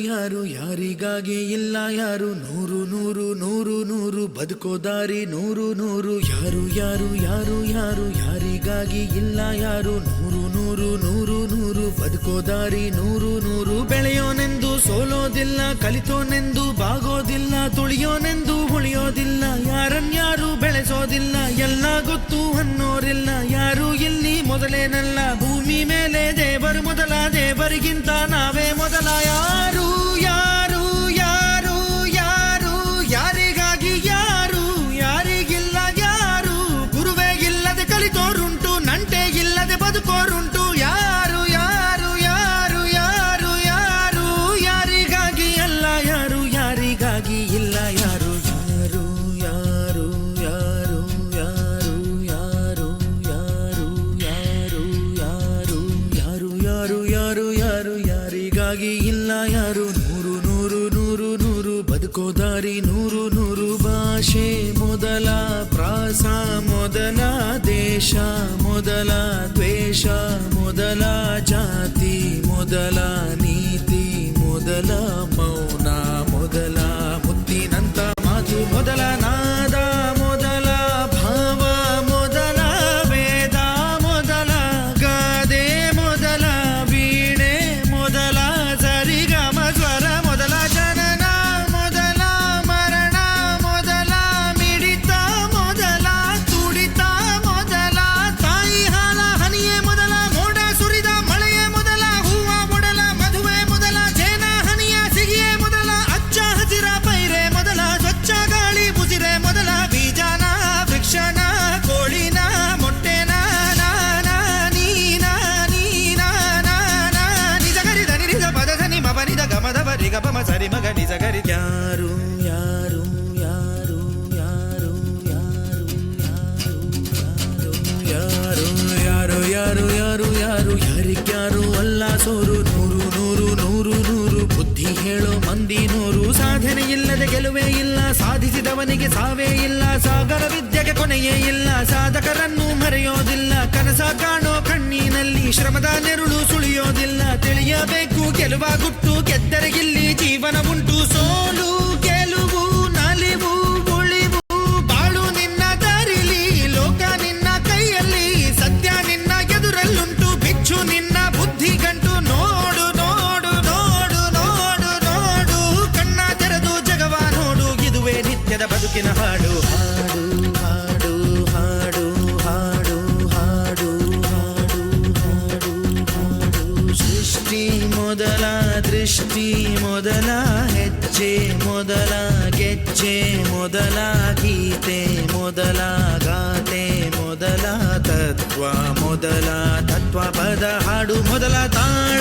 ಯಾರು ಯಾರಿಗಾಗಿ ಇಲ್ಲ ಯಾರು ನೂರು ನೂರು ನೂರು ನೂರು ಬದುಕೋ ದಾರಿ ನೂರು ನೂರು ಯಾರು ಯಾರು ಯಾರು ಯಾರು ಯಾರಿಗಾಗಿ ಇಲ್ಲ ಯಾರು ನೂರು ನೂರು ನೂರು ನೂರು ಬದುಕೋ ದಾರಿ ನೂರು ನೂರು ಬೆಳೆಯೋನೆಂದು ಸೋಲೋದಿಲ್ಲ ಕಲಿತೋನೆಂದು ಬಾಗೋದಿಲ್ಲ ತುಳಿಯೋನೆಂದು ಉಳಿಯೋದಿಲ್ಲ ಯಾರನ್ಯಾರು ಬೆಳೆಸೋದಿಲ್ಲ ಎಲ್ಲ ಗೊತ್ತು ಅನ್ನೋರಿಲ್ಲ ಯಾರು ಇಲ್ಲಿ ಮೊದಲೇನಲ್ಲ ಭೂಮಿ ಮೇಲೆ ದೇವರು ಮೊದಲ ದೇವರಿಗಿಂತ ನಾವೇ ಮೊದಲ ಯಾರು ಯಾರು ಯಾರು ಯಾರು ಯಾರಿಗಾಗಿ ಯಾರು ಯಾರಿಗಿಲ್ಲ ಯಾರು ಗುರುವೇ ಇಲ್ಲದೆ ಕಲಿತೋರುಂಟು ನಂಟೆ ಇಲ್ಲದೆ ಬದುಕೋರುಂಟು ಯಾರು ಯಾರು ಯಾರು ಯಾರು ಯಾರು ಯಾರಿಗಾಗಿ ಅಲ್ಲ ಯಾರು ಯಾರಿಗಾಗಿ ಇಲ್ಲ ಯಾರು ಯಾರು ಯಾರು ಯಾರು ಯಾರು ಯಾರು ಯಾರು ಯಾರು ಯಾರು ಯಾರು ಯಾರು ಯಾರು ಯಾರಿಗಾಗಿ ಇಲ್ಲ ಯಾರು ನೂರು ನೂರು ನೂರು ನೂರು ಬದುಕೋ ದಾರಿ ನೂರು ನೂರು ಭಾಷೆ ಮೊದಲ ಪ್ರಾಸ ಮೊದಲ ದೇಶ ಮೊದಲ ದ್ವೇಷ ಮೊದಲ ಜಾತಿ ಮೊದಲ ನೀತಿ ಮೊದಲ ಮೌನ ಮೊದಲ ಮುತ್ತಿನಂತ ಮಾತು ಮೊದಲ ನಾದ ಮೊದಲ ಭಾವ ಮೊದಲ ವೇದ ಮೊದಲ ಗಾದೆ ಮೊದಲ ವೀಣೆ ಮೊದಲ ಸರಿಗಮ ಸ್ವರ ಮೊದಲ ಜನನ ಮೊದಲ ಮರಣ ಮೊದಲ ಮಿಡಿತ ಮೊದಲ ತುಡಿತ ಮೊದಲ ತಾಯಿ ಹಾಲ ಹನಿಯೇ ಮೊದಲ ಮೋಡ ಸುರಿದ ಮಳೆಯೇ ಮೊದಲ ಹೂವ ಮೊದಲ ಮದುವೆ ಮೊದಲ ಜೇನ ಹನಿಯ ಸಿಹಿಯೇ ಮೊದಲ ಅಚ್ಚ ಹಸಿರ ಪೈರೆ ಮೊದಲ ಸ್ವಚ್ಛ ಗಾಳಿ ಬುಸಿರೆ ಮೊದಲ ಬೀಜನ ವೃಕ್ಷನ ಕೋಳಿನ ಮೊಟ್ಟೆನ ನೀನ ನಿಜ ಗರಿದ ನಿರಿದ ಪದ ಧನಿ ಮಬನಿದ ಗಮದ ಬರಿಗ ಬಮ ಸರಿ ಮಗ ನಿಜ ಗರಿ ಯಾರು ಯಾರು ಯಾರು ಯಾರು ಯಾರು ಯಾರು ಯಾರು ಯಾರು ಯಾರು ಯಾರಿಗ್ಯಾರು ಅಲ್ಲ ಸೋರು ನೂರು ನೂರು ನೂರು ನೂರು ಬುದ್ಧಿ ಹೇಳೋ ಮಂದಿ ನೂರು ಸಾಧನೆ ಇಲ್ಲದೆ ಗೆಲುವೇ ಇಲ್ಲ ಸಾಧಿಸಿದವನಿಗೆ ಸಾವೇ ಇಲ್ಲ ಸಾಗರ ವಿದ್ಯೆಗೆ ಕೊನೆಯೇ ಇಲ್ಲ ಸಾಧಕರನ್ನು ಮರೆಯೋದಿಲ್ಲ ಕನಸ ಕಾಣೋ ಕಣ್ಣಿನಲ್ಲಿ ಶ್ರಮದ ನೆರುಳು ಸುಳಿಯೋದಿಲ್ಲ ತಿಳಿಯಬೇಕು ಗೆಲುವ ಗುಟ್ಟು ಗೆದ್ದರೆ ಇಲ್ಲಿ ಜೀವನ ಉಂಟು ಸೋಲು ಗೆಲುವು ನಲಿವು ಉಳಿವು ಬಾಳು ನಿನ್ನ ದಾರಿಲಿ ಲೋಕ ನಿನ್ನ ಕೈಯಲ್ಲಿ ಸತ್ಯ ನಿನ್ನ ಎದುರಲ್ಲುಂಟು ಬಿಚ್ಚು ನಿನ್ನ ಬುದ್ಧಿ ಗಂಟು ನೋಡು ನೋಡು ನೋಡು ನೋಡು ನೋಡು ಕಣ್ಣ ತೆರೆದು ಜಗವ ನೋಡು ಇದುವೇ ನಿತ್ಯದ ಬದುಕಿನ ಹಾಡು ಹಾಡು ಹಾಡು ಹಾಡು ಹಾಡು ಹಾಡು ಹಾಡು ಹಾಡು ಸೃಷ್ಟಿ ಮೊದಲ ದೃಷ್ಟಿ ಮೊದಲ ಹೆಜ್ಜೆ ಮೊದಲ ಗೆಜ್ಜೆ ಮೊದಲ ಗೀತೆ ಮೊದಲ ಗಾತೆ ಮೊದಲ ತತ್ವ ಮೊದಲ ತತ್ವ ಪದ ಹಾಡು ಮೊದಲ ತಾಳ